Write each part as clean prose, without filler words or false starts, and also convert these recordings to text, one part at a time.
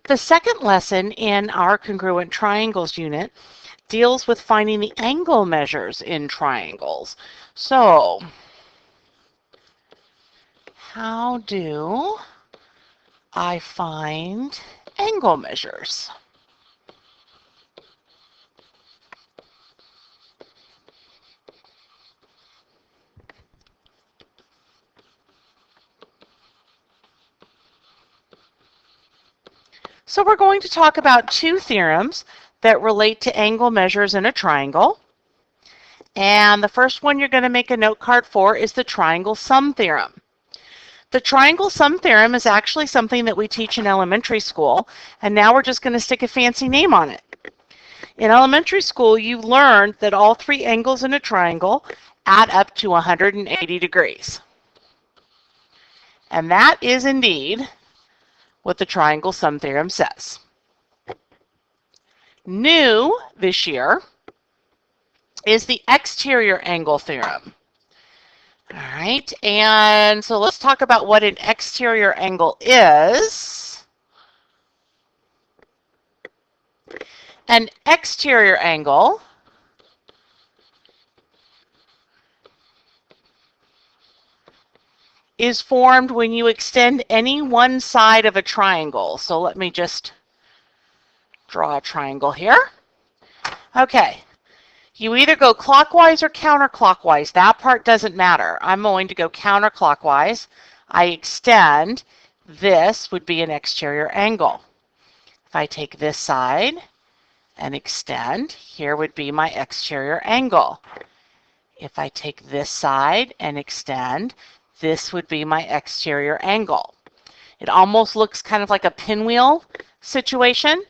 The second lesson in our congruent triangles unit deals with finding the angle measures in triangles. So, how do I find angle measures? So we're going to talk about two theorems that relate to angle measures in a triangle. And the first one you're going to make a note card for is the triangle sum theorem. The triangle sum theorem is actually something that we teach in elementary school, and now we're just going to stick a fancy name on it. In elementary school, you learned that all three angles in a triangle add up to 180 degrees. And that is indeed what the triangle sum theorem says. New this year is the exterior angle theorem. All right, and so let's talk about what an exterior angle is. An exterior angle is formed when you extend any one side of a triangle. So let me just draw a triangle here. Okay, you either go clockwise or counterclockwise. That part doesn't matter. I'm going to go counterclockwise. I extend. This would be an exterior angle. If I take this side and extend, here would be my exterior angle. If I take this side and extend, this would be my exterior angle. It almost looks kind of like a pinwheel situation.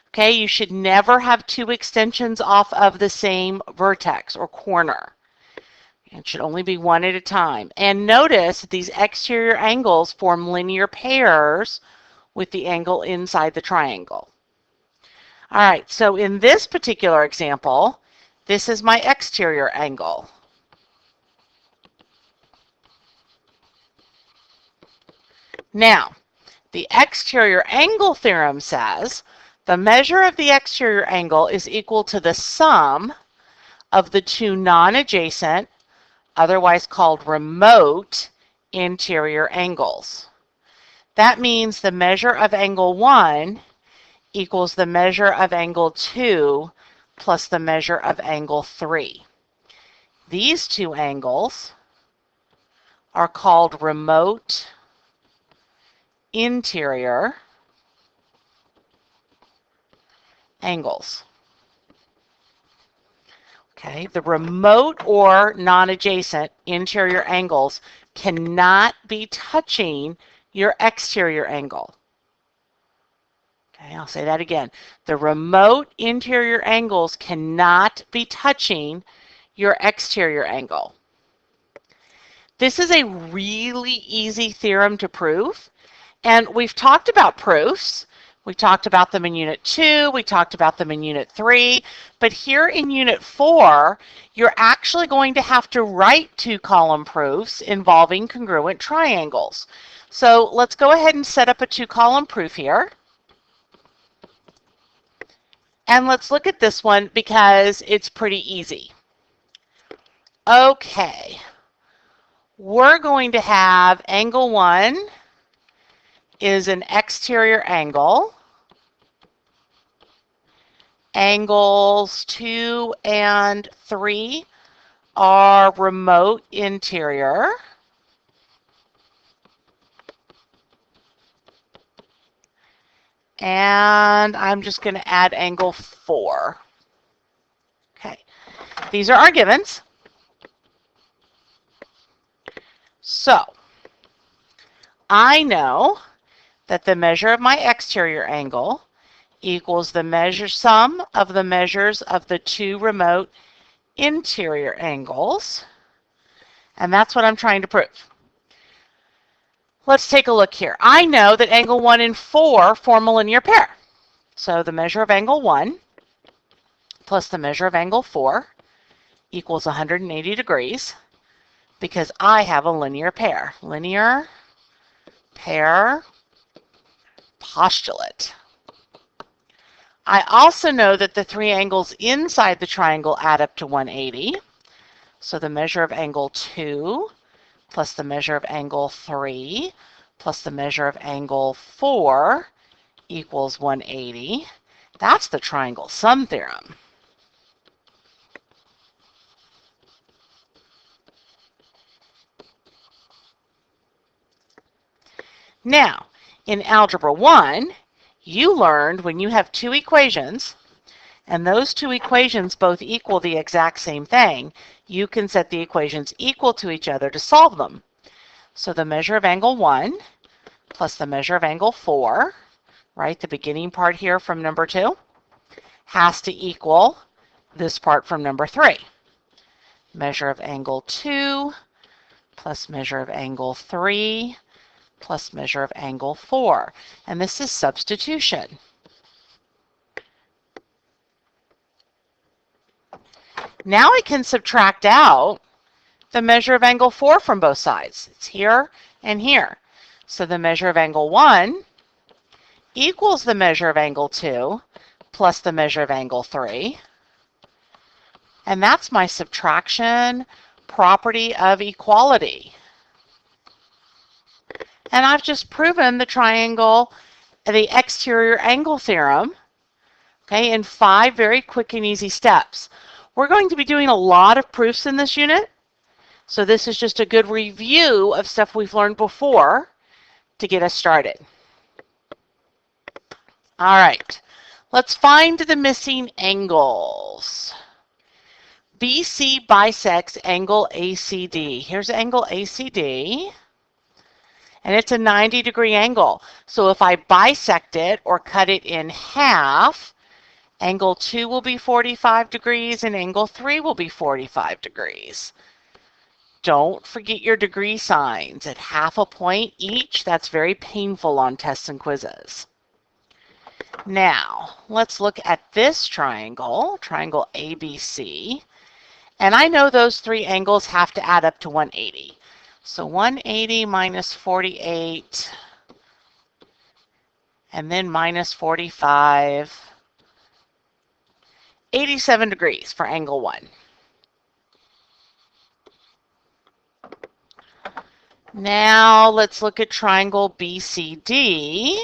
Okay, you should never have two extensions off of the same vertex or corner. It should only be one at a time. And notice that these exterior angles form linear pairs with the angle inside the triangle. All right, so in this particular example, this is my exterior angle. Now, the exterior angle theorem says the measure of the exterior angle is equal to the sum of the two non-adjacent, otherwise called remote, interior angles. That means the measure of angle 1 equals the measure of angle 2 plus the measure of angle 3. These two angles are called remote interior angles. Okay, the remote or non-adjacent interior angles cannot be touching your exterior angle. Okay, I'll say that again. The remote interior angles cannot be touching your exterior angle. This is a really easy theorem to prove. And we've talked about proofs. We talked about them in Unit 2. We talked about them in Unit 3. But here in Unit 4, you're actually going to have to write two-column proofs involving congruent triangles. So let's go ahead and set up a two-column proof here. And let's look at this one because it's pretty easy. Okay. We're going to have angle 1 is an exterior angle. Angles 2 and 3 are remote interior. And I'm just going to add angle 4. Okay, these are our givens. So, I know that the measure of my exterior angle equals the sum of the measures of the two remote interior angles. And that's what I'm trying to prove. Let's take a look here. I know that angle 1 and 4 form a linear pair. So the measure of angle 1 plus the measure of angle 4 equals 180 degrees because I have a linear pair. Linear pair postulate. I also know that the three angles inside the triangle add up to 180. So the measure of angle 2 plus the measure of angle 3 plus the measure of angle 4 equals 180. That's the triangle sum theorem. Now, in Algebra 1, you learned when you have two equations, and those two equations both equal the exact same thing, you can set the equations equal to each other to solve them. So the measure of angle 1 plus the measure of angle 4, right, the beginning part here from number 2, has to equal this part from number 3. Measure of angle 2 plus measure of angle 3 plus measure of angle 4. And this is substitution. Now I can subtract out the measure of angle 4 from both sides. It's here and here. So the measure of angle 1 equals the measure of angle 2 plus the measure of angle 3. And that's my subtraction property of equality. And I've just proven the exterior angle theorem, okay, in 5 very quick and easy steps. We're going to be doing a lot of proofs in this unit, so this is just a good review of stuff we've learned before to get us started. All right, let's find the missing angles. BC bisects angle ACD. Here's angle ACD. And it's a 90-degree angle. So if I bisect it or cut it in half, angle 2 will be 45 degrees and angle 3 will be 45 degrees. Don't forget your degree signs at half a point each. That's very painful on tests and quizzes. Now, let's look at this triangle, triangle ABC. And I know those three angles have to add up to 180. So 180 minus 48, and then minus 45, 87 degrees for angle 1. Now let's look at triangle BCD.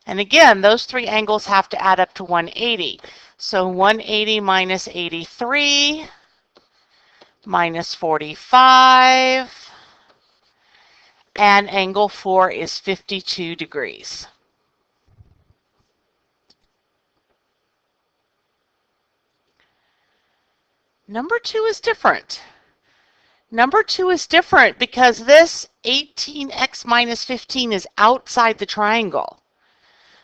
And again, those three angles have to add up to 180. So 180 minus 83 minus 45, and angle 4 is 52 degrees. Number 2 is different. Number 2 is different because this 18x minus 15 is outside the triangle.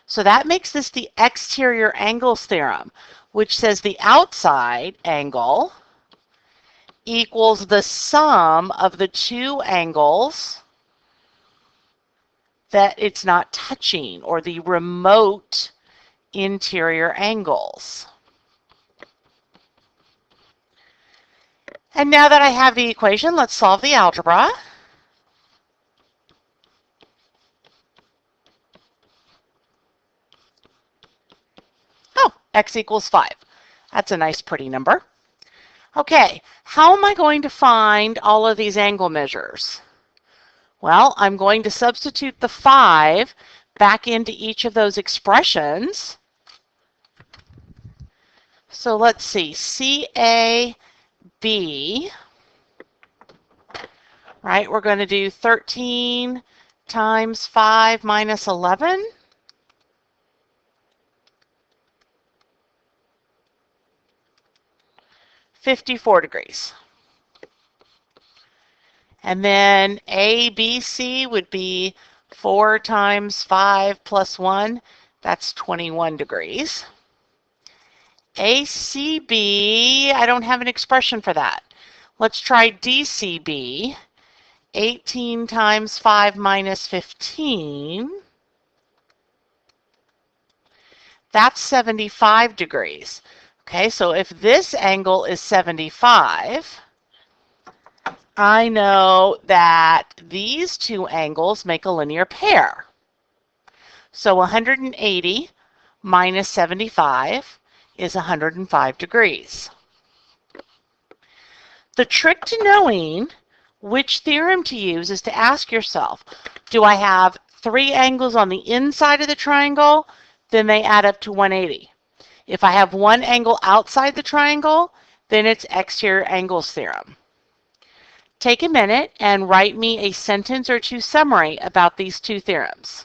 So that makes this the exterior angles theorem, which says the outside angle equals the sum of the two angles that it's not touching, or the remote interior angles. And now that I have the equation, let's solve the algebra. Oh, x equals 5. That's a nice, pretty number. Okay, how am I going to find all of these angle measures? Well, I'm going to substitute the 5 back into each of those expressions. So let's see, CAB, right, we're going to do 13 times 5 minus 11. $54 degrees. And then ABC would be 4 times 5 plus 1. That's 21 degrees. ACB, I don't have an expression for that. Let's try DCB. 18 times 5 minus 15. That's 75 degrees. Okay, so if this angle is 75, I know that these two angles make a linear pair. So 180 minus 75 is 105 degrees. The trick to knowing which theorem to use is to ask yourself, do I have 3 angles on the inside of the triangle? Then they add up to 180. If I have 1 angle outside the triangle, then it's exterior angles theorem. Take a minute and write me a sentence or two summary about these two theorems.